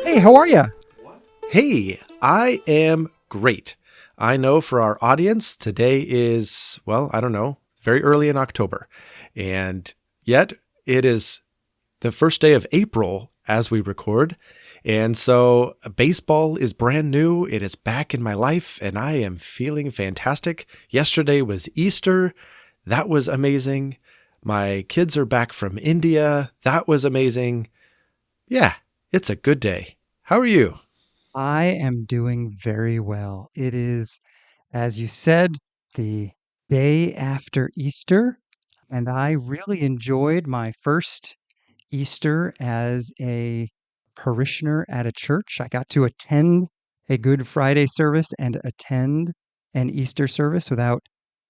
Hey, how are you? Hey, I am great. I know for our audience, today is, well, I don't know, very early in October. And yet it is the first day of April as we record. And so baseball is brand new. It is back in my life and I am feeling fantastic. Yesterday was Easter. That was amazing. My kids are back from India. That was amazing. Yeah, it's a good day. How are you? I am doing very well. It is, as you said, the day after Easter, and I really enjoyed my first Easter as a parishioner at a church. I got to attend a Good Friday service and attend an Easter service without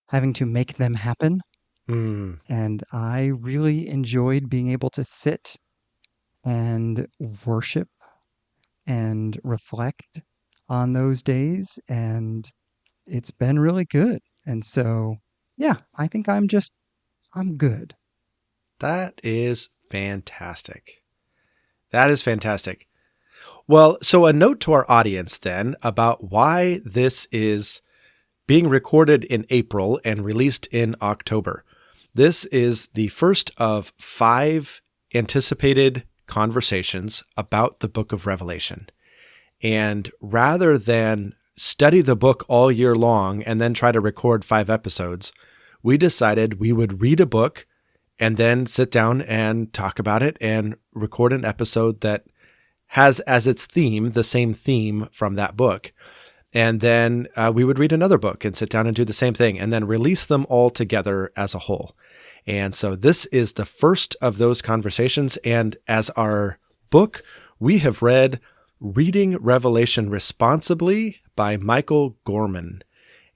having to make them happen. Hmm. And I really enjoyed being able to sit and worship and reflect on those days. And it's been really good. And so, yeah, I think I'm good. That is fantastic. That is fantastic. Well, so a note to our audience then about why this is being recorded in April and released in October. This is the first of 5 anticipated conversations about the book of Revelation. And rather than study the book all year long and then try to record 5 episodes, we decided we would read a book and then sit down and talk about it and record an episode that has as its theme the same theme from that book. And then we would read another book and sit down and do the same thing and then release them all together as a whole. And so this is the first of those conversations. And as our book, we have read Reading Revelation Responsibly by Michael Gorman.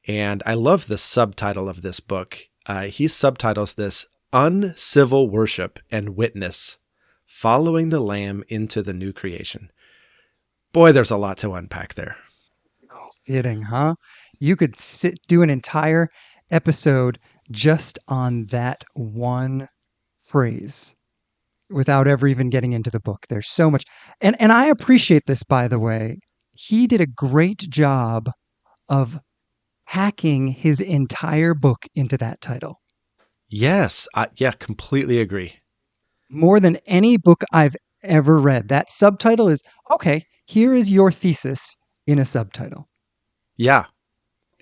And I love the subtitle of this book. He subtitles this Uncivil Worship and Witness, Following the Lamb into the New Creation. Boy, there's a lot to unpack there. Kidding, huh? You could do an entire episode just on that one phrase without ever even getting into the book. There's so much. And I appreciate this, by the way. He did a great job of hacking his entire book into that title. Yes, yeah, completely agree. More than any book I've ever read. That subtitle is, okay, here is your thesis in a subtitle. Yeah.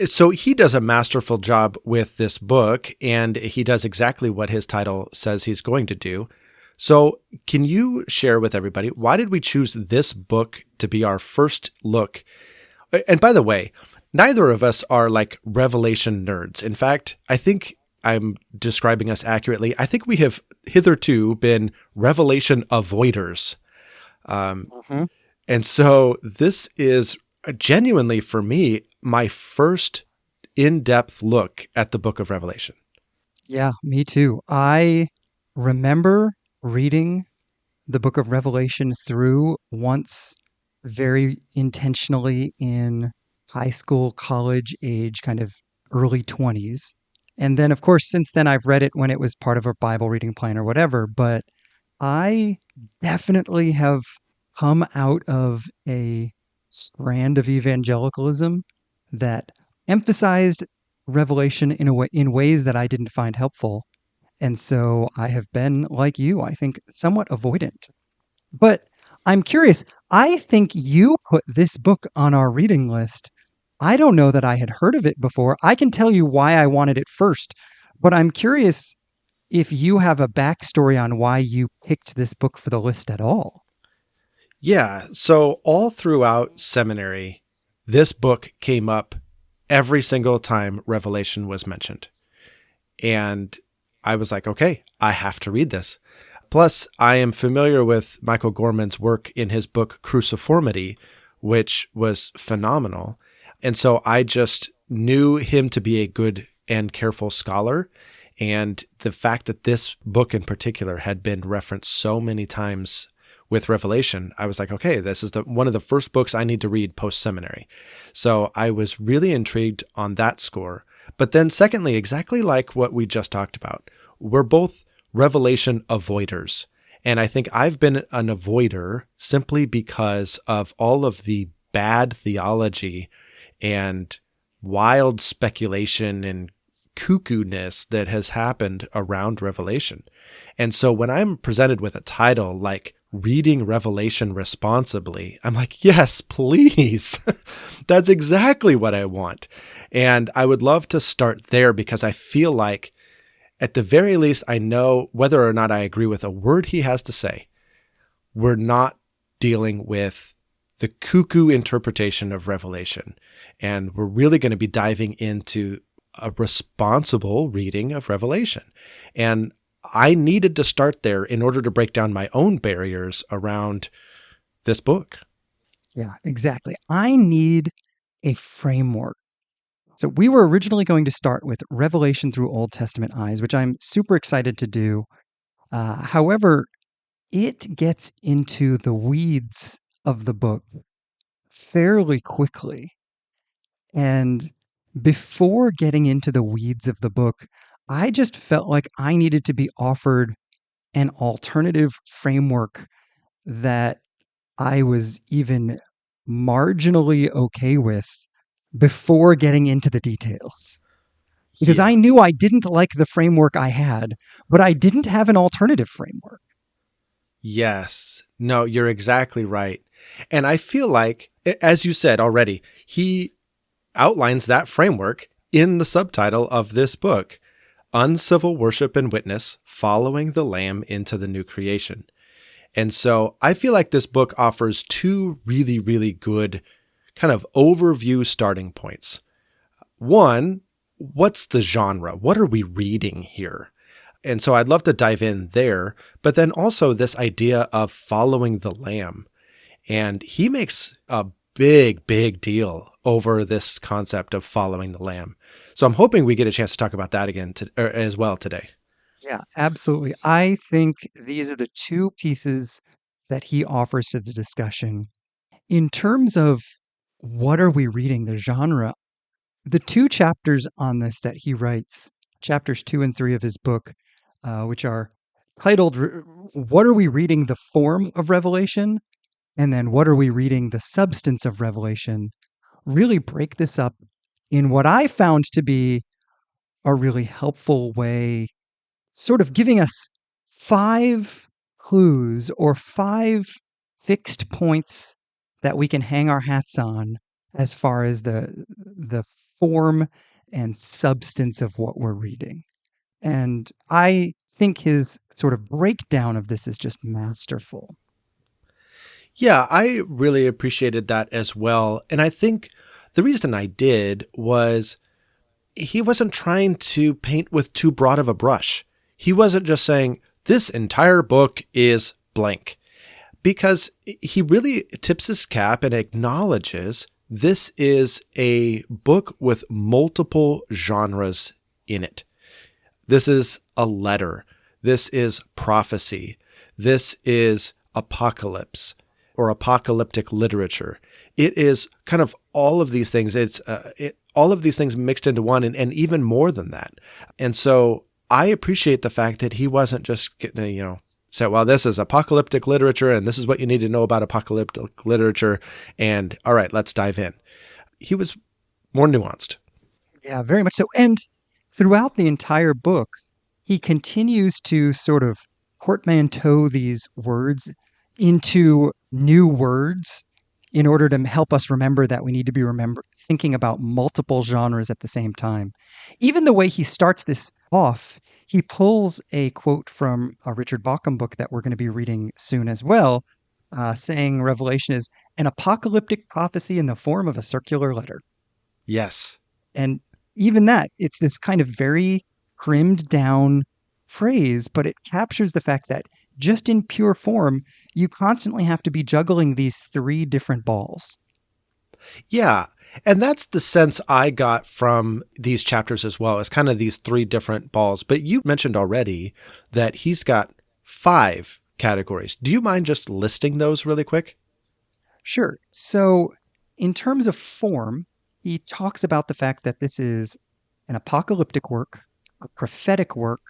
So he does a masterful job with this book, and he does exactly what his title says he's going to do. So can you share with everybody, why did we choose this book to be our first look? And by the way, neither of us are like Revelation nerds. In fact, I think I'm describing us accurately. I think we have hitherto been Revelation avoiders. And so this is genuinely, for me, my first in-depth look at the book of Revelation. Yeah, me too. I remember reading the book of Revelation through once very intentionally in high school, college age, kind of early 20s. And then, of course, since then, I've read it when it was part of a Bible reading plan or whatever. But I definitely have come out of a strand of evangelicalism that emphasized Revelation in ways that I didn't find helpful. And so I have been, like you, I think, somewhat avoidant. But I'm curious, I think you put this book on our reading list. I don't know that I had heard of it before. I can tell you why I wanted it first, but I'm curious if you have a backstory on why you picked this book for the list at all. Yeah. So all throughout seminary, this book came up every single time Revelation was mentioned. And I was like, okay, I have to read this. Plus, I am familiar with Michael Gorman's work in his book Cruciformity, which was phenomenal. And so I just knew him to be a good and careful scholar. And the fact that this book in particular had been referenced so many times with Revelation, I was like, okay, this is one of the first books I need to read post-seminary. So I was really intrigued on that score. But then secondly, exactly like what we just talked about, we're both revelation avoiders. And I think I've been an avoider simply because of all of the bad theology and wild speculation and cuckoo-ness that has happened around Revelation. And so when I'm presented with a title like Reading Revelation Responsibly, I'm like, yes, please. That's exactly what I want. And I would love to start there because I feel like at the very least, I know whether or not I agree with a word he has to say. We're not dealing with the cuckoo interpretation of Revelation. And we're really going to be diving into a responsible reading of Revelation. And I needed to start there in order to break down my own barriers around this book. Yeah, exactly. I need a framework. So we were originally going to start with Revelation through Old Testament eyes, which I'm super excited to do. However, it gets into the weeds of the book fairly quickly. And before getting into the weeds of the book, I just felt like I needed to be offered an alternative framework that I was even marginally okay with before getting into the details. Because Yeah. I knew I didn't like the framework I had, but I didn't have an alternative framework. Yes. No, you're exactly right. And I feel like, as you said already, he outlines that framework in the subtitle of this book, Uncivil Worship and Witness, Following the Lamb into the New Creation. And so I feel like this book offers two really, really good kind of overview starting points. One, what's the genre? What are we reading here? And so I'd love to dive in there, but then also this idea of following the Lamb. And he makes a big, big deal over this concept of following the Lamb. So I'm hoping we get a chance to talk about that again as well today. Yeah, absolutely. I think these are the two pieces that he offers to the discussion. In terms of what are we reading, the genre, the two chapters on this that he writes, chapters 2 and 3 of his book, which are titled, What Are We Reading? The Form of Revelation? And then What Are We Reading? The Substance of Revelation? Really break this up in what I found to be a really helpful way, sort of giving us 5 clues or 5 fixed points that we can hang our hats on as far as the form and substance of what we're reading. And I think his sort of breakdown of this is just masterful. Yeah, I really appreciated that as well. And I think the reason I did was he wasn't trying to paint with too broad of a brush. He wasn't just saying, this entire book is blank, because he really tips his cap and acknowledges this is a book with multiple genres in it. This is a letter. This is prophecy. This is apocalypse or apocalyptic literature. It is kind of all of these things. It's all of these things mixed into one, and even more than that. And so I appreciate the fact that he wasn't just getting, say, well, this is apocalyptic literature, and this is what you need to know about apocalyptic literature. And all right, let's dive in. He was more nuanced. Yeah, very much so. And throughout the entire book, he continues to sort of portmanteau these words into new words in order to help us remember that we need to be thinking about multiple genres at the same time. Even the way he starts this off, he pulls a quote from a Richard Bauckham book that we're going to be reading soon as well, saying Revelation is an apocalyptic prophecy in the form of a circular letter. Yes. And even that, it's this kind of very trimmed down phrase, but it captures the fact that just in pure form, you constantly have to be juggling these 3 different balls. Yeah. And that's the sense I got from these chapters as well, as kind of these 3 different balls. But you mentioned already that he's got 5 categories. Do you mind just listing those really quick? Sure. So, in terms of form, he talks about the fact that this is an apocalyptic work, a prophetic work,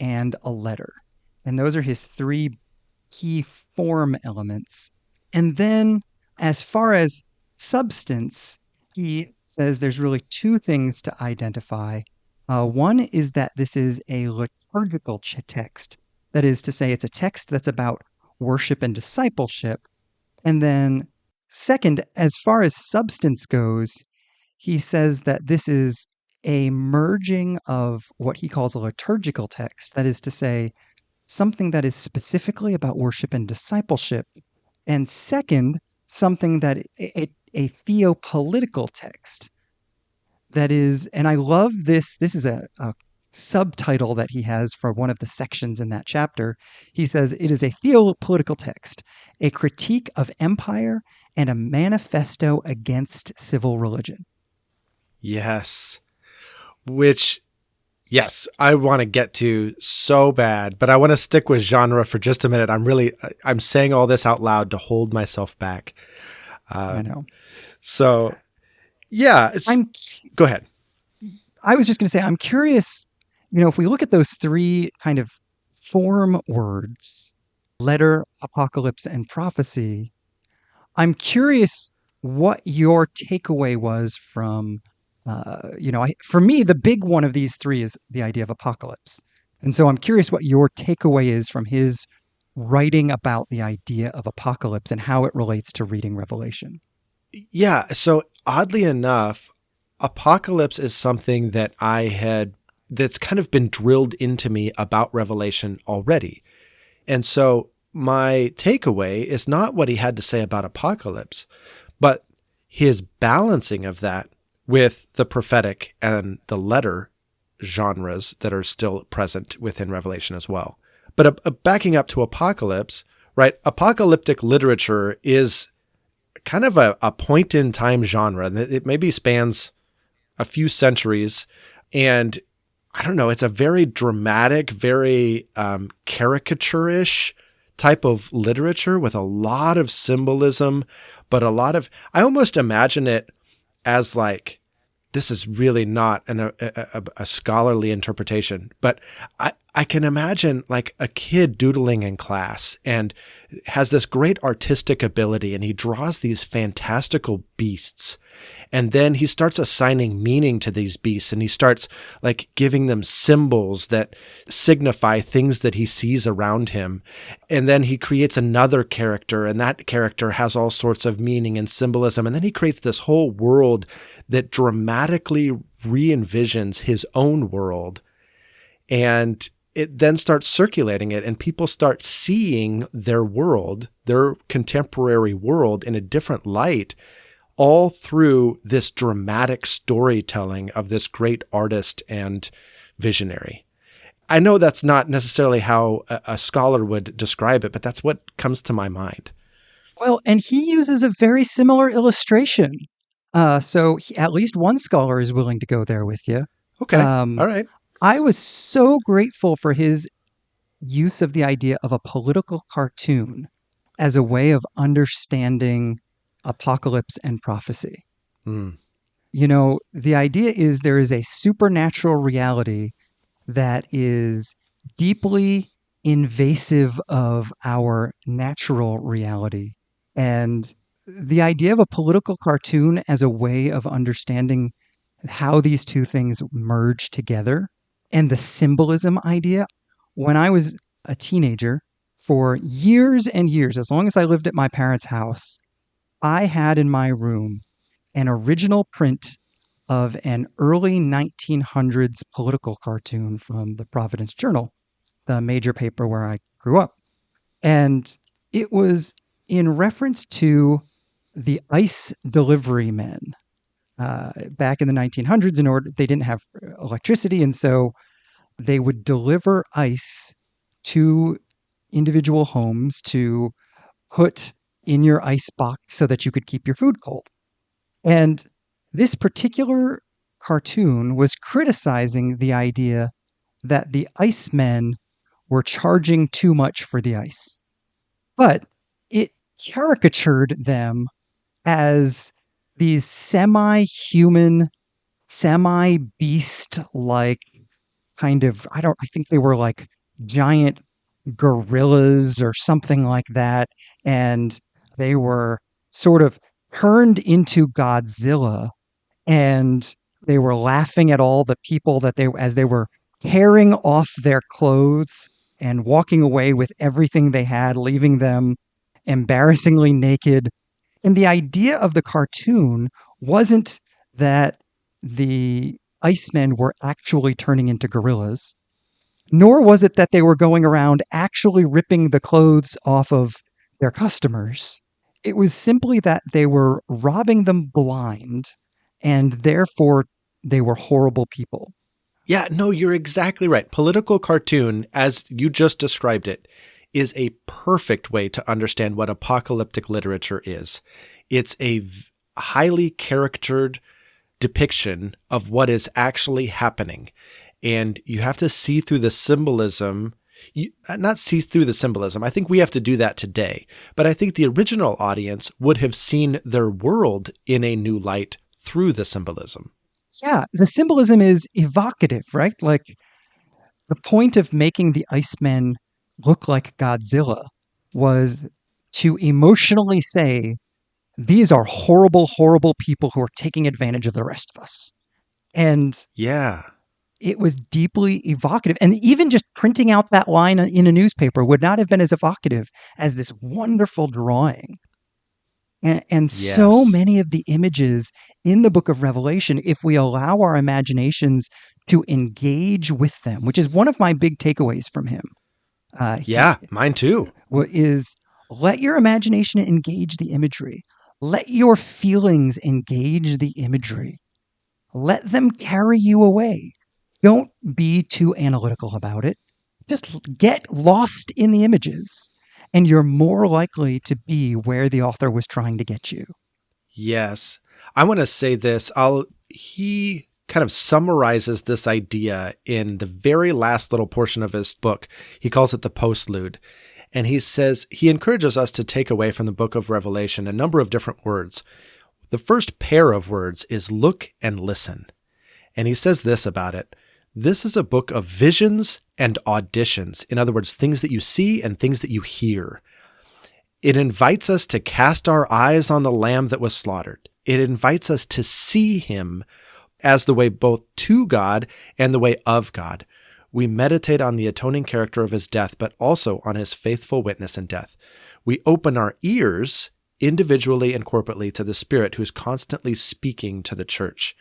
and a letter. And those are his three key form elements. And then, as far as substance, he says there's really two things to identify. One is that this is a liturgical text. That is to say, it's a text that's about worship and discipleship. And then, second, as far as substance goes, he says that this is a merging of what he calls a liturgical text. That is to say, something that is specifically about worship and discipleship. And second, something that a theopolitical text that is, and I love this. This is a subtitle that he has for one of the sections in that chapter. He says it is a theopolitical text, a critique of empire and a manifesto against civil religion. Yes. Which, yes, I want to get to so bad, but I want to stick with genre for just a minute. I'm saying all this out loud to hold myself back. I know. So, yeah, go ahead. I was just going to say, I'm curious, if we look at those three kind of form words, letter, apocalypse, and prophecy, I'm curious what your takeaway was from, for me, the big one of these three is the idea of apocalypse. And so I'm curious what your takeaway is from his writing about the idea of apocalypse and how it relates to reading Revelation. Yeah. So oddly enough, apocalypse is something that's kind of been drilled into me about Revelation already. And so my takeaway is not what he had to say about apocalypse, but his balancing of that with the prophetic and the letter genres that are still present within Revelation as well. But backing up to apocalypse, right? Apocalyptic literature is kind of a point in time genre. It maybe spans a few centuries. And I don't know, it's a very dramatic, very caricature-ish type of literature with a lot of symbolism, but I almost imagine it as like, this is really not a scholarly interpretation, but I can imagine like a kid doodling in class and has this great artistic ability, and he draws these fantastical beasts. And then he starts assigning meaning to these beasts, and he starts like giving them symbols that signify things that he sees around him. And then he creates another character, and that character has all sorts of meaning and symbolism. And then he creates this whole world that dramatically re-envisions his own world. And it then starts circulating it, and people start seeing their world, their contemporary world, in a different light, all through this dramatic storytelling of this great artist and visionary. I know that's not necessarily how a scholar would describe it, but that's what comes to my mind. Well, and he uses a very similar illustration. So at least one scholar is willing to go there with you. Okay. All right. I was so grateful for his use of the idea of a political cartoon as a way of understanding apocalypse and prophecy. Mm. The idea is there is a supernatural reality that is deeply invasive of our natural reality. And the idea of a political cartoon as a way of understanding how these two things merge together, and the symbolism idea. When I was a teenager, for years and years, as long as I lived at my parents' house, I had in my room an original print of an early 1900s political cartoon from the Providence Journal, the major paper where I grew up. And it was in reference to the ice delivery men. Back in the 1900s, they didn't have electricity, and so they would deliver ice to individual homes to put in your ice box so that you could keep your food cold. And this particular cartoon was criticizing the idea that the icemen were charging too much for the ice. But it caricatured them as these semi-human, semi-beast like kind of, I think they were like giant gorillas or something like that, and they were sort of turned into Godzilla, and they were laughing at all the people that they as they were tearing off their clothes and walking away with everything they had, leaving them embarrassingly naked. And the idea of the cartoon wasn't that the Icemen were actually turning into gorillas, nor was it that they were going around actually ripping the clothes off of their customers. It was simply that they were robbing them blind, and therefore they were horrible people. Yeah, no, you're exactly right. Political cartoon, as you just described it, is a perfect way to understand what apocalyptic literature is. It's a highly charactered depiction of what is actually happening. And you have to see through the symbolism. Not see through the symbolism. I think we have to do that today. But I think the original audience would have seen their world in a new light through the symbolism. Yeah, the symbolism is evocative, right? Like the point of making the Icemen look like Godzilla was to emotionally say, these are horrible, horrible people who are taking advantage of the rest of us. And Yeah. it was deeply evocative. And even just printing out that line in a newspaper would not have been as evocative as this wonderful drawing. And so Yes. many of the images in the book of Revelation, if we allow our imaginations to engage with them, which is one of my big takeaways from him, he Yeah, mine too. is let your imagination engage the imagery. Let your feelings engage the imagery. Let them carry you away. Don't be too analytical about it. Just get lost in the images, and you're more likely to be where the author was trying to get you. Yes. I want to say this. He kind of summarizes this idea in the very last little portion of his book. He calls it the postlude. And he says he encourages us to take away from the book of Revelation a number of different words. The first pair of words is look and listen. And he says this about it. This is a book of visions and auditions. In other words, things that you see and things that you hear. It invites us to cast our eyes on the Lamb that was slaughtered. It invites us to see him as the way both to God and the way of God. We meditate on the atoning character of his death, but also on his faithful witness in death. We open our ears individually and corporately to the Spirit who is constantly speaking to the church.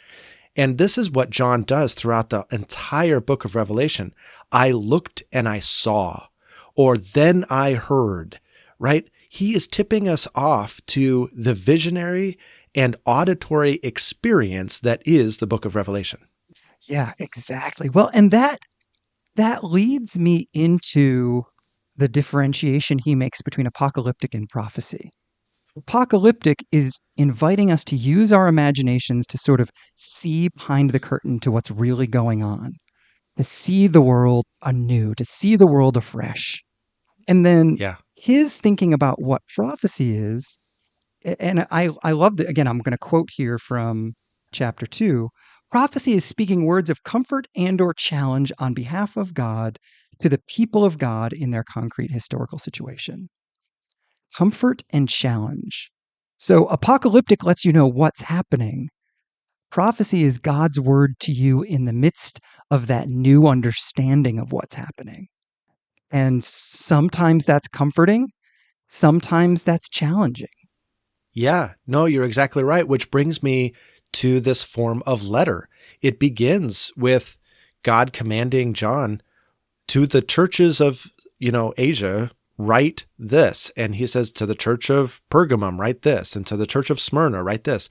And this is what John does throughout the entire book of Revelation. I looked and I saw, or then I heard, right? He is tipping us off to the visionary and auditory experience that is the book of Revelation. Yeah, exactly. Well, and that leads me into the differentiation he makes between apocalyptic and prophecy. Apocalyptic is inviting us to use our imaginations to sort of see behind the curtain to what's really going on, to see the world anew, to see the world afresh. And then Yeah. his thinking about what prophecy is, and I love that. Again, I'm going to quote here from chapter 2. Prophecy is speaking words of comfort and or challenge on behalf of God to the people of God in their concrete historical situation. Comfort and challenge. So apocalyptic lets you know what's happening. Prophecy is God's word to you in the midst of that new understanding of what's happening. And sometimes that's comforting, sometimes that's challenging. Yeah, no, you're exactly right, which brings me to this form of letter. It begins with God commanding John to the churches of, Asia, write this. And he says to the church of Pergamum, write this. And to the church of Smyrna, write this.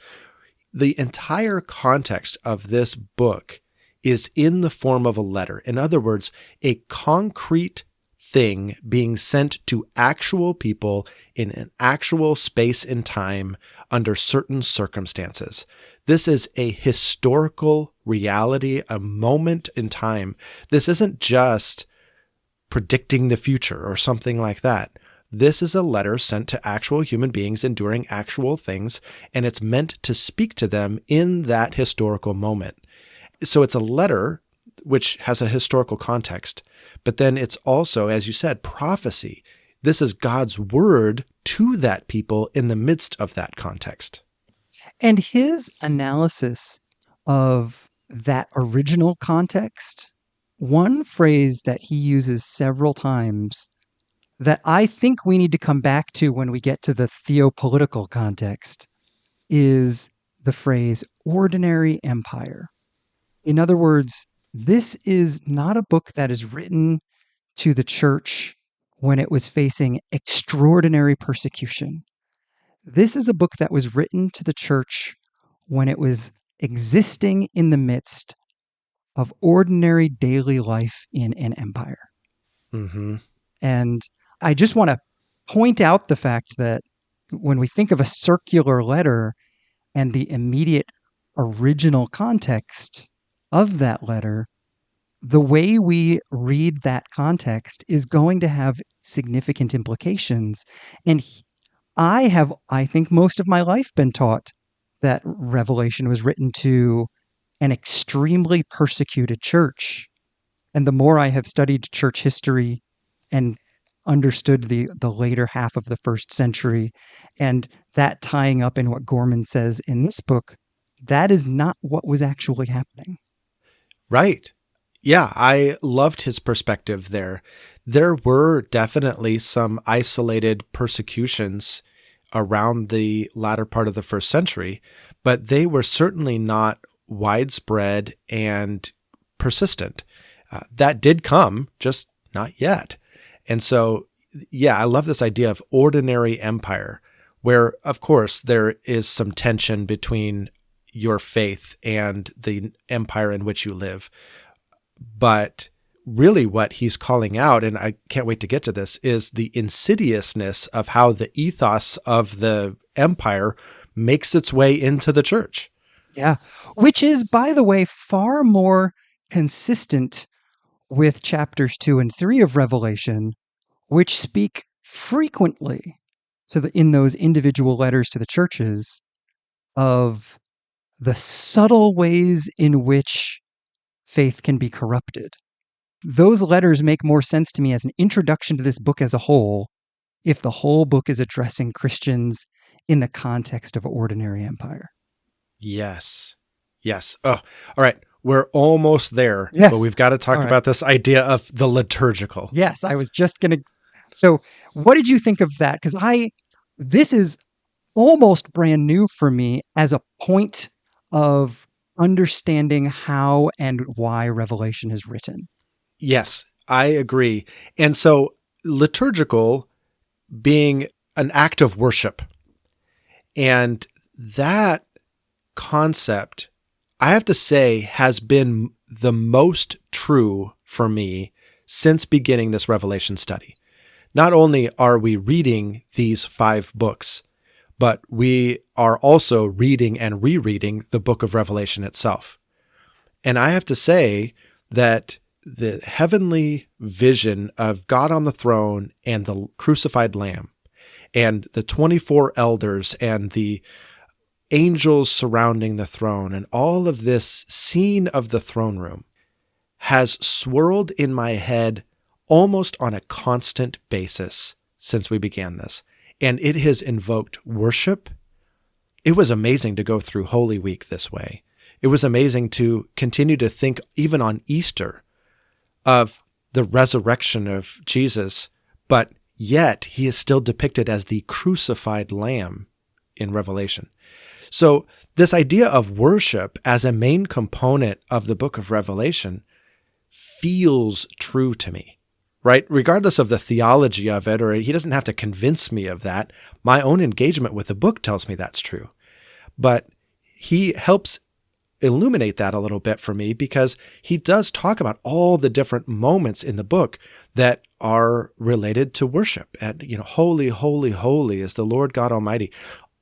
The entire context of this book is in the form of a letter. In other words, a concrete thing being sent to actual people in an actual space and time under certain circumstances. This is a historical reality, a moment in time. This isn't just predicting the future or something like that. This is a letter sent to actual human beings enduring actual things, and it's meant to speak to them in that historical moment. So it's a letter which has a historical context, but then it's also, as you said, prophecy. This is God's word to that people in the midst of that context. And his analysis of that original context, one phrase that he uses several times that I think we need to come back to when we get to the theopolitical context is the phrase ordinary empire. In other words, this is not a book that is written to the church when it was facing extraordinary persecution. This is a book that was written to the church when it was existing in the midst of ordinary daily life in an empire. Mm-hmm. And I just want to point out the fact that when we think of a circular letter and the immediate original context of that letter, the way we read that context is going to have significant implications. And I think most of my life been taught that Revelation was written to an extremely persecuted church. And the more I have studied church history and understood the later half of the first century, and that tying up in what Gorman says in this book, that is not what was actually happening. Right. Yeah, I loved his perspective there. There were definitely some isolated persecutions around the latter part of the first century, but they were certainly not widespread and persistent. That did come, just not yet. And so, yeah, I love this idea of ordinary empire, where, of course, there is some tension between your faith and the empire in which you live. But really what he's calling out, and I can't wait to get to this, is the insidiousness of how the ethos of the empire makes its way into the church. Yeah. Which is, by the way, far more consistent with chapters 2 and 3 of Revelation, which speak frequently in those individual letters to the churches of the subtle ways in which faith can be corrupted. Those letters make more sense to me as an introduction to this book as a whole if the whole book is addressing Christians in the context of ordinary empire. Yes. Yes. Oh, all right. We're almost there, yes. But we've got to talk about this idea of the liturgical. Yes, I was just going to. So what did you think of that? Because this is almost brand new for me as a point of understanding how and why Revelation is written. Yes, I agree. And so liturgical being an act of worship, and that concept, I have to say, has been the most true for me since beginning this Revelation study. Not only are we reading these 5 books, but we are also reading and rereading the book of Revelation itself. And I have to say that the heavenly vision of God on the throne and the crucified Lamb and the 24 elders and the angels surrounding the throne and all of this scene of the throne room has swirled in my head almost on a constant basis since we began this. And it has invoked worship. It was amazing to go through Holy Week this way. It was amazing to continue to think, even on Easter, of the resurrection of Jesus, but yet he is still depicted as the crucified Lamb in Revelation. So this idea of worship as a main component of the book of Revelation feels true to me, right? Regardless of the theology of it, or he doesn't have to convince me of that. My own engagement with the book tells me that's true. But he helps illuminate that a little bit for me because he does talk about all the different moments in the book that are related to worship. And, holy, holy, holy is the Lord God Almighty.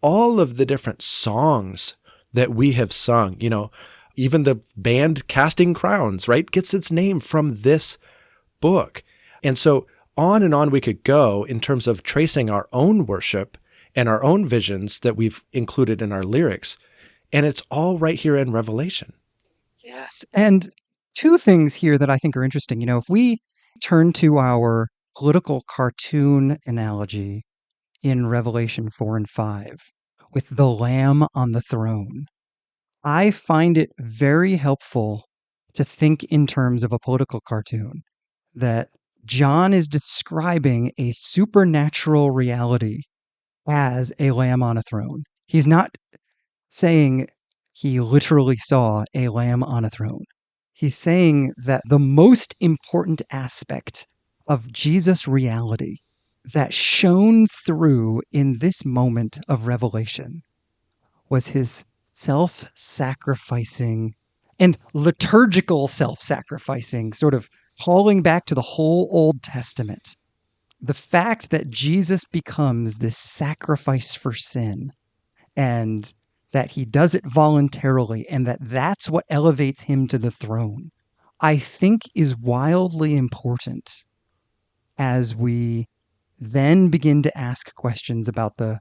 All of the different songs that we have sung, even the band Casting Crowns, right, gets its name from this book. And so on we could go in terms of tracing our own worship and our own visions that we've included in our lyrics. And it's all right here in Revelation. Yes. And 2 things here that I think are interesting. If we Turn to our political cartoon analogy in Revelation 4 and 5 with the Lamb on the throne. I find it very helpful to think in terms of a political cartoon, that John is describing a supernatural reality as a lamb on a throne. He's not saying he literally saw a lamb on a throne. He's saying that the most important aspect of Jesus' reality that shone through in this moment of revelation was his self sacrificing and liturgical self sacrificing, sort of calling back to the whole Old Testament. The fact that Jesus becomes this sacrifice for sin, and that he does it voluntarily, and that that's what elevates him to the throne, I think is wildly important as we then begin to ask questions about the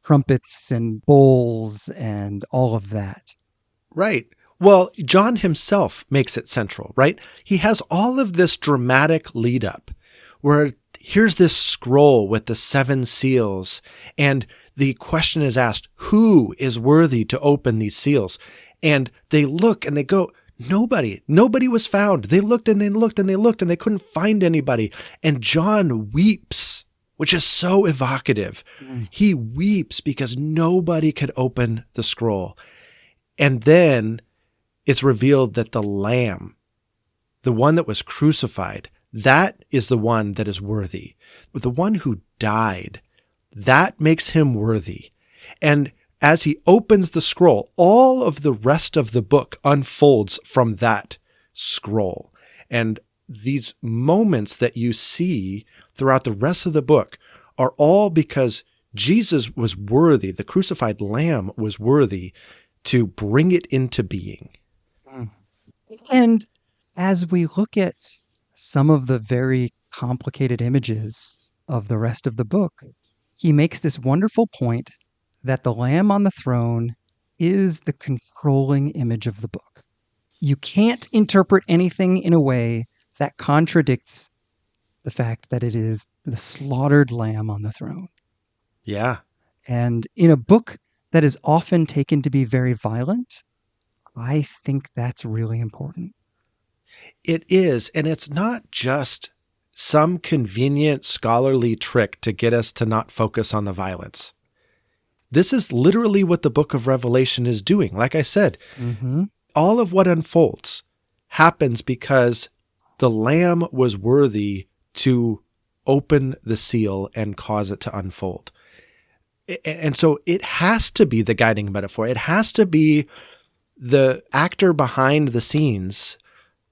trumpets and bowls and all of that. Right. Well, John himself makes it central, right? He has all of this dramatic lead up where here's this scroll with the 7 seals, and the question is asked, who is worthy to open these seals? And they look and they go, nobody was found. They looked and they looked and they looked and they couldn't find anybody. And John weeps, which is so evocative. He weeps because nobody could open the scroll. And then it's revealed that the Lamb, the one that was crucified, that is the one that is worthy. The one who died, that makes him worthy. And as he opens the scroll, all of the rest of the book unfolds from that scroll. And these moments that you see throughout the rest of the book are all because Jesus was worthy, the crucified Lamb was worthy to bring it into being. And as we look at some of the very complicated images of the rest of the book, he makes this wonderful point that the Lamb on the throne is the controlling image of the book. You can't interpret anything in a way that contradicts the fact that it is the slaughtered Lamb on the throne. Yeah. And in a book that is often taken to be very violent, I think that's really important. It is. And it's not just some convenient scholarly trick to get us to not focus on the violence. This is literally what the book of Revelation is doing. Like I said, all of what unfolds happens because the Lamb was worthy to open the seal and cause it to unfold. And so it has to be the guiding metaphor. It has to be the actor behind the scenes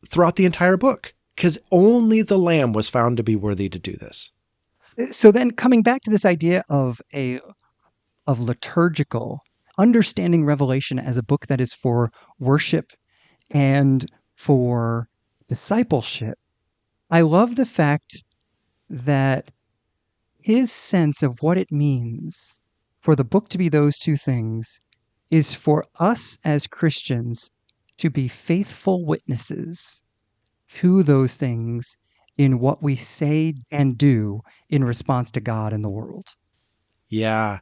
throughout the entire book, because only the Lamb was found to be worthy to do this. So then coming back to this idea of liturgical, understanding Revelation as a book that is for worship and for discipleship, I love the fact that his sense of what it means for the book to be those two things is for us as Christians to be faithful witnesses to those things in what we say and do in response to God and the world. Yeah,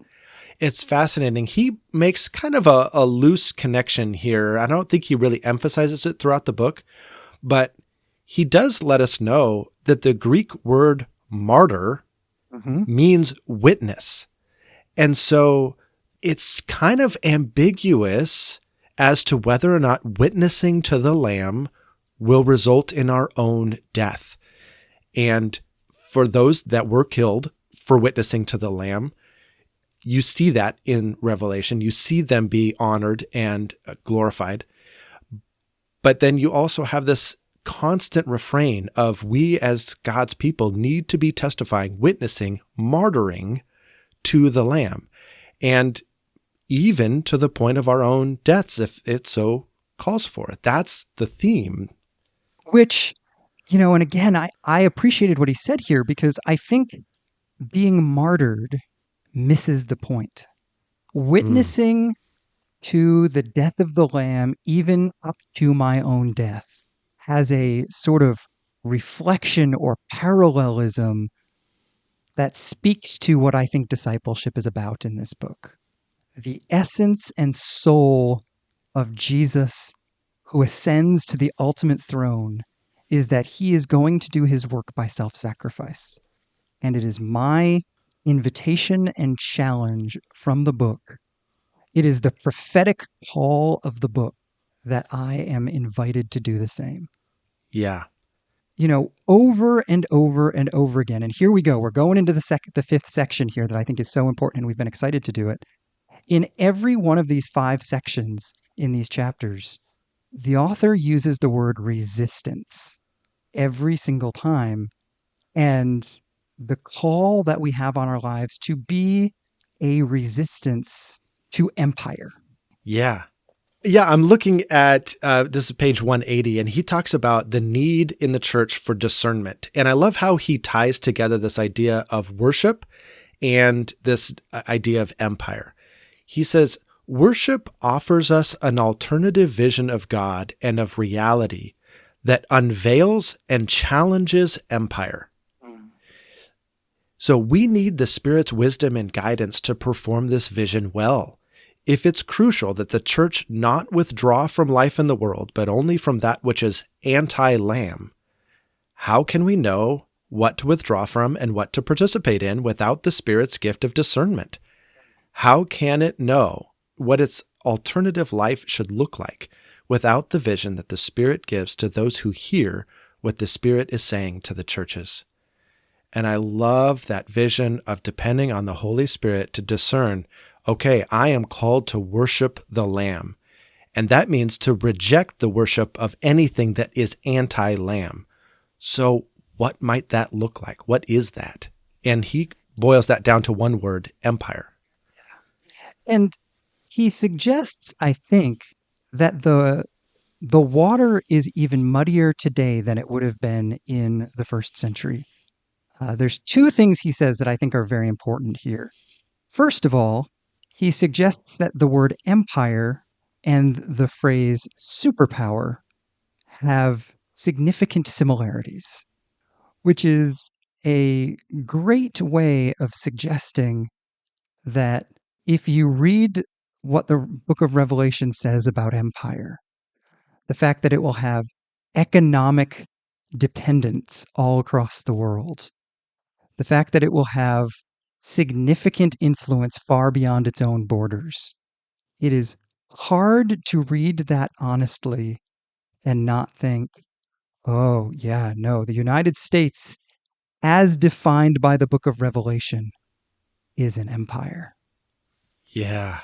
it's fascinating. He makes kind of a loose connection here. I don't think he really emphasizes it throughout the book, but he does let us know that the Greek word martyr means witness. And so it's kind of ambiguous as to whether or not witnessing to the Lamb will result in our own death. And for those that were killed for witnessing to the Lamb, you see that in Revelation. You see them be honored and glorified. But then you also have this constant refrain of we as God's people need to be testifying, witnessing, martyring to the Lamb. And even to the point of our own deaths, if it so calls for it. That's the theme. Which, and again, I appreciated what he said here, because I think being martyred misses the point. Witnessing to the death of the Lamb, even up to my own death, has a sort of reflection or parallelism that speaks to what I think discipleship is about in this book. The essence and soul of Jesus, who ascends to the ultimate throne, is that he is going to do his work by self-sacrifice. And it is my invitation and challenge from the book. It is the prophetic call of the book that I am invited to do the same. Yeah. Over and over and over again. And here we go. We're going into the fifth section here that I think is so important, and we've been excited to do it. In every one of these 5 sections in these chapters, the author uses the word resistance every single time. And the call that we have on our lives to be a resistance to empire. Yeah. Yeah, I'm looking at this is page 180, and he talks about the need in the church for discernment. And I love how he ties together this idea of worship and this idea of empire. He says, worship offers us an alternative vision of God and of reality that unveils and challenges empire. So we need the Spirit's wisdom and guidance to perform this vision well. If it's crucial that the church not withdraw from life in the world, but only from that which is anti-Lamb, how can we know what to withdraw from and what to participate in without the Spirit's gift of discernment? How can it know what its alternative life should look like without the vision that the Spirit gives to those who hear what the Spirit is saying to the churches? And I love that vision of depending on the Holy Spirit to discern, okay, I am called to worship the Lamb. And that means to reject the worship of anything that is anti-Lamb. So what might that look like? What is that? And he boils that down to one word, empire. And he suggests, I think, that the water is even muddier today than it would have been in the first century. There's 2 things he says that I think are very important here. First of all, he suggests that the word empire and the phrase superpower have significant similarities, which is a great way of suggesting that if you read what the book of Revelation says about empire, the fact that it will have economic dependence all across the world, the fact that it will have significant influence far beyond its own borders. It is hard to read that honestly and not think, oh, yeah, no, the United States, as defined by the book of Revelation, is an empire. Yeah.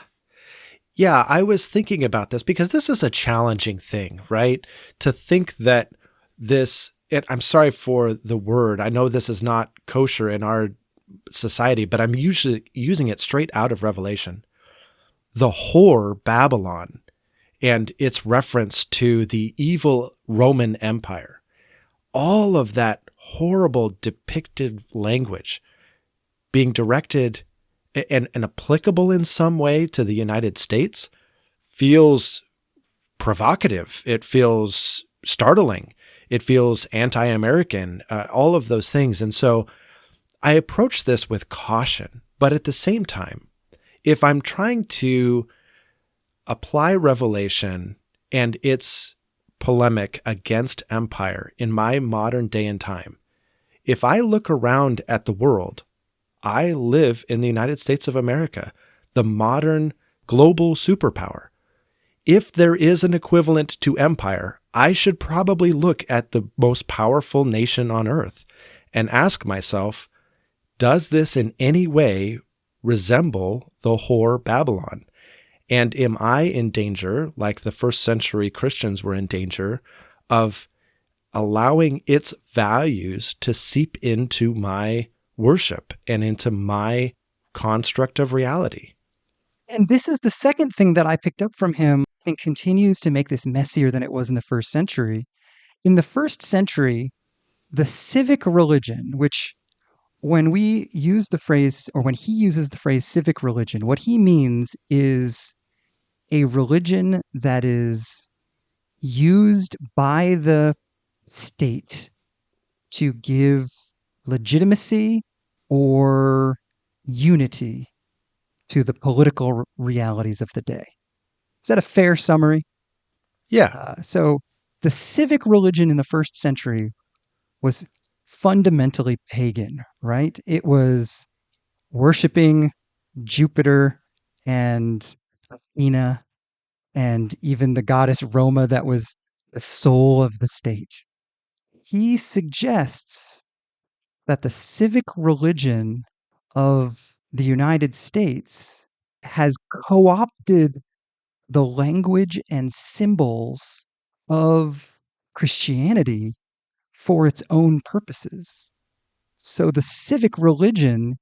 Yeah, I was thinking about this because this is a challenging thing, right? To think that this, and I'm sorry for the word, I know this is not kosher in our society, but I'm usually using it straight out of Revelation. The whore Babylon and its reference to the evil Roman Empire, all of that horrible depicted language being directed and applicable in some way to the United States feels provocative. It feels startling. It feels anti-American, all of those things. And so I approach this with caution, but at the same time, if I'm trying to apply Revelation and its polemic against empire in my modern day and time, if I look around at the world, I live in the United States of America, the modern global superpower. If there is an equivalent to empire, I should probably look at the most powerful nation on earth and ask myself, does this in any way resemble the whore Babylon? And am I in danger, like the first century Christians were in danger, of allowing its values to seep into my worship and into my construct of reality? And this is the second thing that I picked up from him and continues to make this messier than it was in the first century. In the first century, the civic religion, which when we use the phrase, or when he uses the phrase civic religion, what he means is a religion that is used by the state to give legitimacy or unity to the political realities of the day. Is that a fair summary? Yeah. So the civic religion in the first century was fundamentally pagan, right? It was worshiping Jupiter and Athena and even the goddess Roma, that was the soul of the state. He suggests that the civic religion of the United States has co opted the language and symbols of Christianity for its own purposes. So the civic religion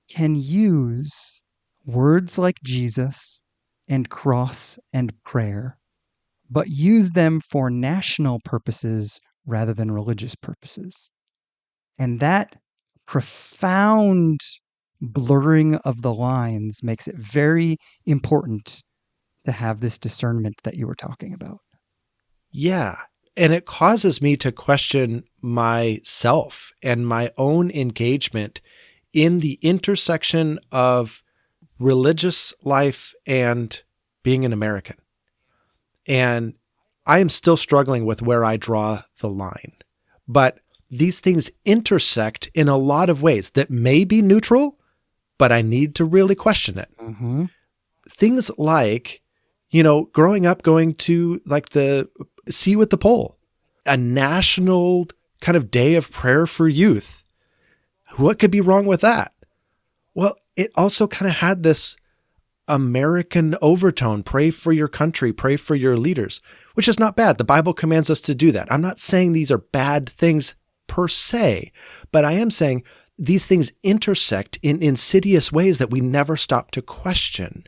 can use words like Jesus and cross and prayer, but use them for national purposes rather than religious purposes. And that profound blurring of the lines makes it very important to have this discernment that you were talking about. Yeah. And it causes me to question myself and my own engagement in the intersection of religious life and being an American. And I am still struggling with where I draw the line. But these things intersect in a lot of ways that may be neutral, but I need to really question it. Mm-hmm. Things like, growing up going to like the See You at the Pole, a national kind of day of prayer for youth. What could be wrong with that? Well, it also kind of had this American overtone. Pray for your country, pray for your leaders, which is not bad. The Bible commands us to do that. I'm not saying these are bad things per se, but I am saying these things intersect in insidious ways that we never stop to question.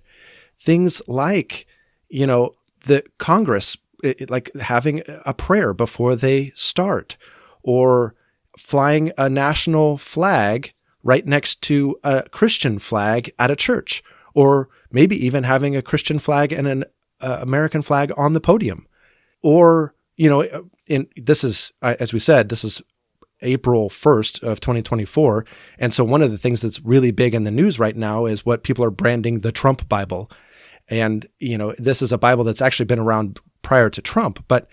Things like, the Congress, like having a prayer before they start, or flying a national flag right next to a Christian flag at a church, or maybe even having a Christian flag and an American flag on the podium. Or, this is, as we said, this is April 1st of 2024. And so one of the things that's really big in the news right now is what people are branding the Trump Bible. And, this is a Bible that's actually been around prior to Trump, but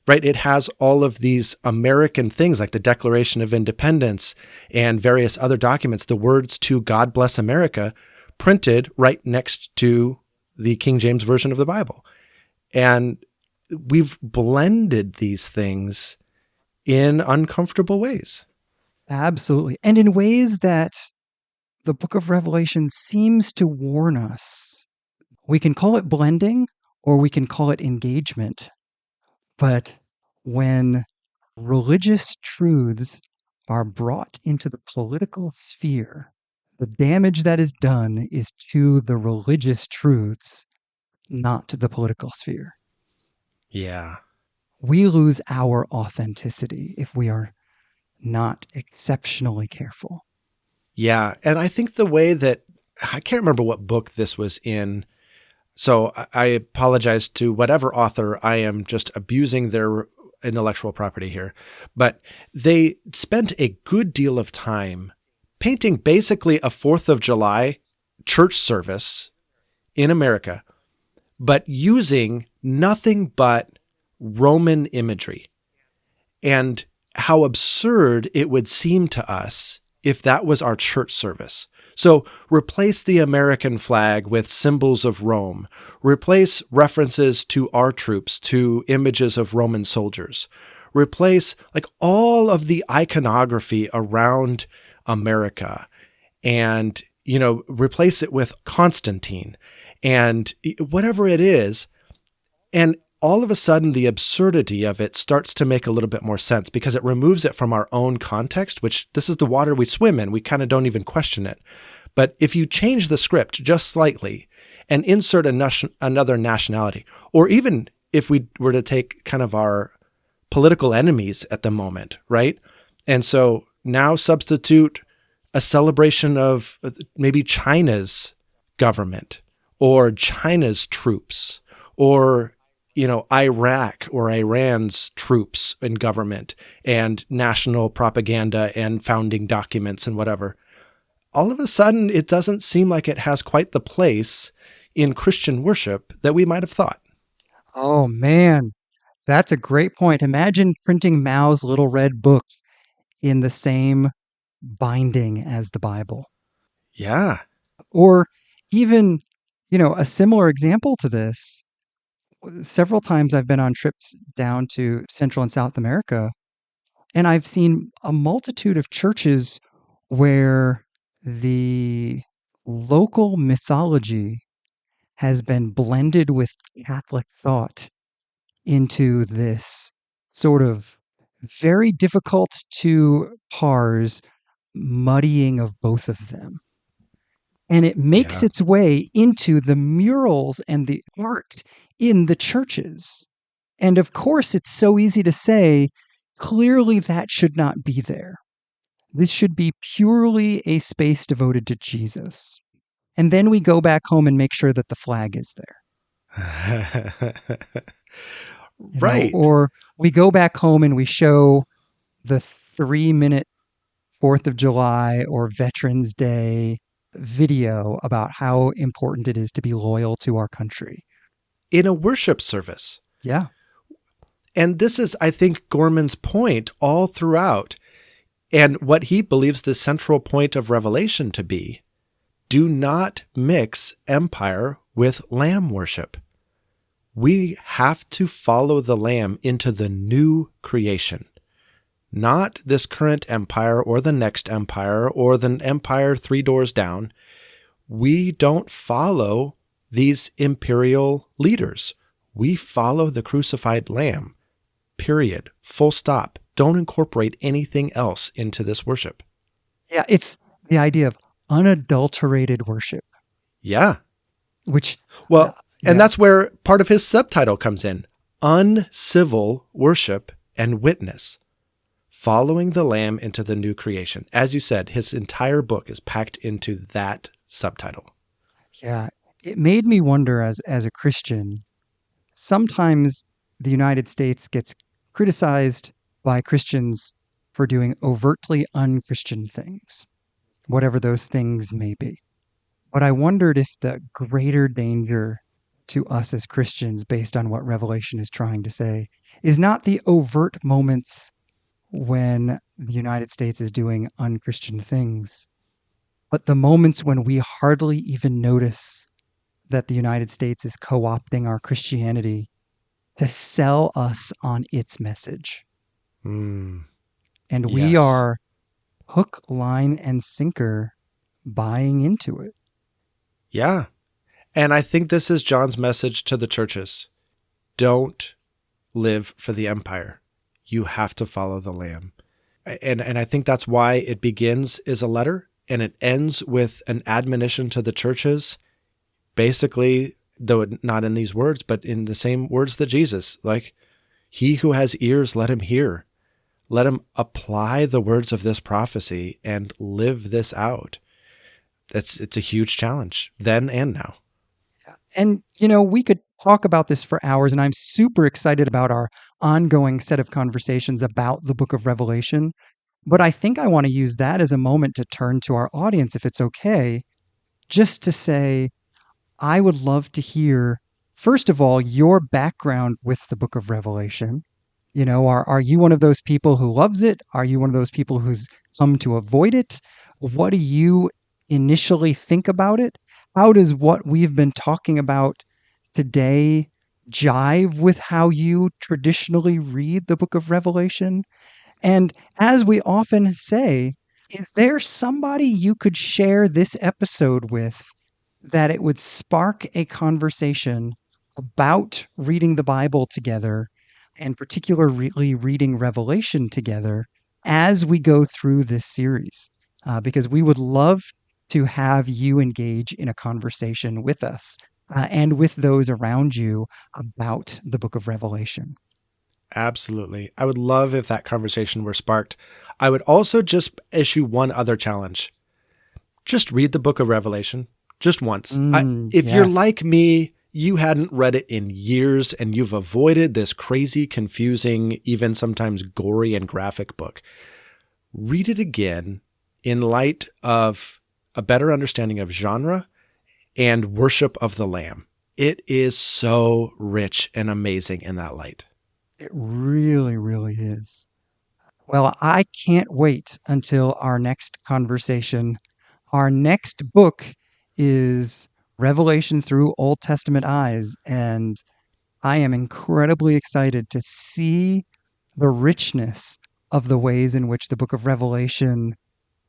right, it has all of these American things like the Declaration of Independence and various other documents, the words to God Bless America, printed right next to the King James Version of the Bible. And we've blended these things in uncomfortable ways. Absolutely. And in ways that the book of Revelation seems to warn us. We can call it blending or we can call it engagement. But when religious truths are brought into the political sphere, the damage that is done is to the religious truths, not to the political sphere. Yeah. We lose our authenticity if we are not exceptionally careful. Yeah. And I think the way that, I can't remember what book this was in, so I apologize to whatever author I am just abusing their intellectual property here, but they spent a good deal of time painting basically a 4th of July church service in America, but using nothing but Roman imagery, and how absurd it would seem to us if that was our church service. So replace the American flag with symbols of Rome. Replace references to our troops to images of Roman soldiers. Replace like all of the iconography around America, and, replace it with Constantine and whatever it is. And all of a sudden, the absurdity of it starts to make a little bit more sense because it removes it from our own context, which this is the water we swim in. We kind of don't even question it. But if you change the script just slightly and insert another nationality, or even if we were to take kind of our political enemies at the moment, right? And so now substitute a celebration of maybe China's government or China's troops, or Iraq or Iran's troops and government and national propaganda and founding documents and whatever, all of a sudden it doesn't seem like it has quite the place in Christian worship that we might have thought. Oh man, that's a great point. Imagine printing Mao's little red book in the same binding as the Bible. Yeah. Or even, a similar example to this. Several times I've been on trips down to Central and South America, and I've seen a multitude of churches where the local mythology has been blended with Catholic thought into this sort of very difficult to parse muddying of both of them. And it makes Yeah. its way into the murals and the art in the churches. And of course, it's so easy to say, clearly that should not be there. This should be purely a space devoted to Jesus. And then we go back home and make sure that the flag is there. Right. Or we go back home and we show the 3-minute 4th of July or Veterans Day video about how important it is to be loyal to our country. In a worship service. Yeah. And this is, I think, Gorman's point all throughout, and what he believes the central point of Revelation to be. Do not mix empire with lamb worship. We have to follow the Lamb into the new creation, not this current empire or the next empire or the empire 3 doors down. We don't follow these imperial leaders. We follow the crucified Lamb, period, full stop. Don't incorporate anything else into this worship. Yeah, it's the idea of unadulterated worship. Yeah. Which, well, yeah. And that's where part of his subtitle comes in. Uncivil worship and witness. Following the Lamb into the new creation. As you said, his entire book is packed into that subtitle. Yeah. It made me wonder as a Christian, sometimes the United States gets criticized by Christians for doing overtly unchristian things, whatever those things may be. But I wondered if the greater danger to us as Christians, based on what Revelation is trying to say, is not the overt moments when the United States is doing unchristian things, but the moments when we hardly even notice that the United States is co-opting our Christianity to sell us on its message. And we are hook, line, and sinker buying into it. Yeah. And I think this is John's message to the churches. Don't live for the empire. You have to follow the Lamb. And I think that's why it begins as a letter and it ends with an admonition to the churches, basically, though not in these words, but in the same words that Jesus, like, he who has ears, let him hear. Let him apply the words of this prophecy and live this out. It's a huge challenge then and now. And, we could talk about this for hours, and I'm super excited about our ongoing set of conversations about the book of Revelation. But I think I want to use that as a moment to turn to our audience, if it's okay, just to say, I would love to hear, first of all, your background with the book of Revelation. Are you one of those people who loves it? Are you one of those people who's come to avoid it? What do you initially think about it? How does what we've been talking about today jive with how you traditionally read the book of Revelation? And as we often say, is there somebody you could share this episode with that it would spark a conversation about reading the Bible together, and particularly reading Revelation together as we go through this series? Because we would love to have you engage in a conversation with us and with those around you about the book of Revelation. Absolutely. I would love if that conversation were sparked. I would also just issue one other challenge. Just read the book of Revelation just once. If you're like me, you hadn't read it in years and you've avoided this crazy, confusing, even sometimes gory and graphic book, read it again in light of a better understanding of genre and worship of the Lamb. It is so rich and amazing in that light. It really, really is. Well, I can't wait until our next conversation. Our next book is Revelation through Old Testament eyes, and I am incredibly excited to see the richness of the ways in which the book of Revelation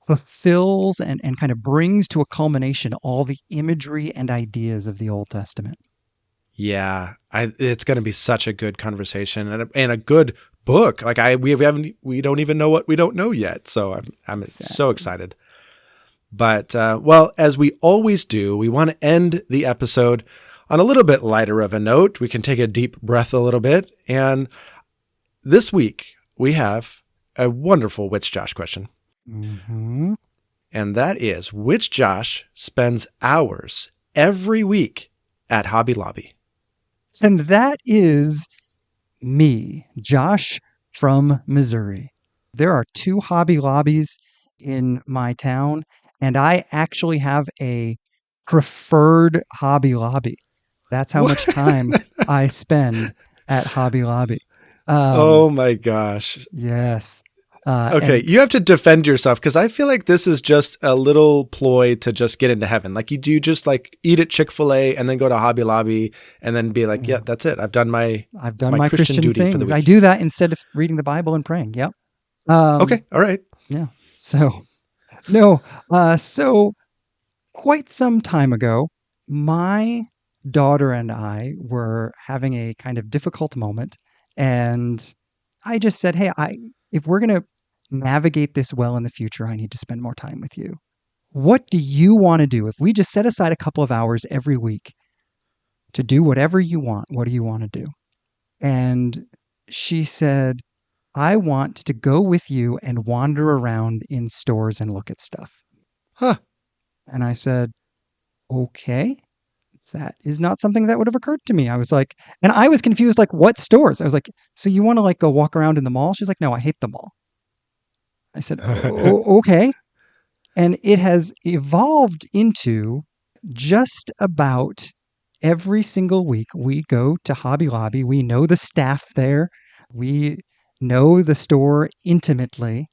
fulfills and kind of brings to a culmination all the imagery and ideas of the Old Testament. Yeah, it's going to be such a good conversation and a good book. Like we don't even know what we don't know yet. So I'm Exactly. so excited. But well, as we always do, we want to end the episode on a little bit lighter of a note. We can take a deep breath a little bit. And this week we have a wonderful Which Josh question. Mm-hmm. And that is, which Josh spends hours every week at Hobby Lobby? And that is me, Josh from Missouri. There are 2 Hobby Lobbies in my town, and I actually have a preferred Hobby Lobby. That's how much time I spend at Hobby Lobby. Oh my gosh. Yes. Okay, you have to defend yourself because I feel like this is just a little ploy to just get into heaven. Like you do just like eat at Chick-fil-A and then go to Hobby Lobby and then be like, yeah, that's it. I've done my Christian duty things. for the week. I do that instead of reading the Bible and praying. Yep. Okay. All right. Yeah. So, no. So quite some time ago, my daughter and I were having a kind of difficult moment, and I just said, "Hey, if we're going to navigate this well in the future, I need to spend more time with you. What do you want to do? If we just set aside a couple of hours every week to do whatever you want, what do you want to do?" And she said, "I want to go with you and wander around in stores and look at stuff." Huh. And I said, "Okay, that is not something that would have occurred to me." I was like, and I was confused, like, what stores? I was like, "So you want to like go walk around in the mall?" She's like, "No, I hate the mall." I said, "Okay." And it has evolved into just about every single week we go to Hobby Lobby. We know the staff there. We know the store intimately.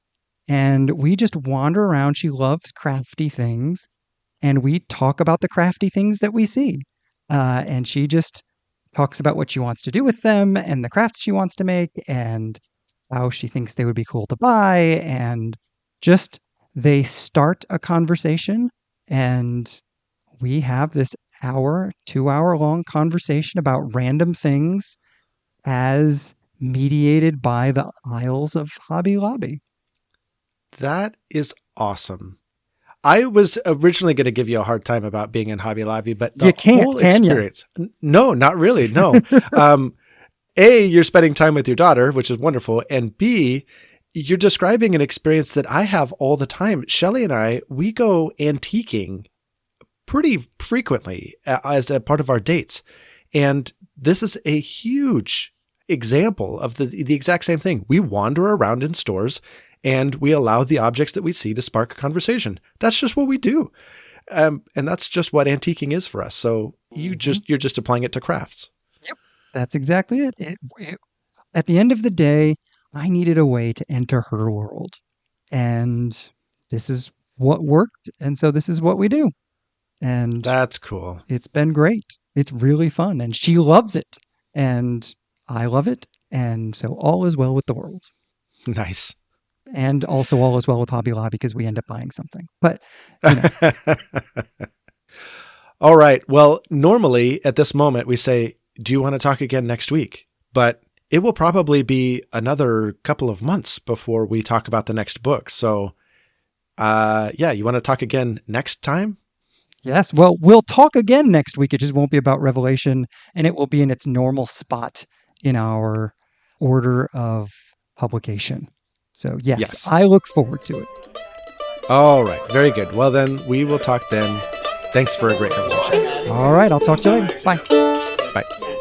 And we just wander around. She loves crafty things. And we talk about the crafty things that we see. And she just talks about what she wants to do with them and the crafts she wants to make and how she thinks they would be cool to buy. And just they start a conversation, and we have this 2-hour long conversation about random things as mediated by the aisles of Hobby Lobby. That is awesome. I was originally going to give you a hard time about being in Hobby Lobby, but the whole experience. No, not really. No. A, you're spending time with your daughter, which is wonderful. And B, you're describing an experience that I have all the time. Shelley and I, we go antiquing pretty frequently as a part of our dates. And this is a huge example of the exact same thing. We wander around in stores and we allow the objects that we see to spark a conversation. That's just what we do. And that's just what antiquing is for us. So you're just applying it to crafts. Yep. That's exactly it. At the end of the day, I needed a way to enter her world. And this is what worked. And so this is what we do. And that's cool. It's been great. It's really fun. And she loves it. And I love it. And so all is well with the world. Nice. And also all is well with Hobby Lobby because we end up buying something. But, you know. All right. Well, normally at this moment we say, do you want to talk again next week? But it will probably be another couple of months before we talk about the next book. So, you want to talk again next time? Yes. Well, we'll talk again next week. It just won't be about Revelation, and it will be in its normal spot in our order of publication. So, yes, I look forward to it. All right. Very good. Well, then we will talk then. Thanks for a great conversation. All right. I'll talk to you later. Bye. Bye.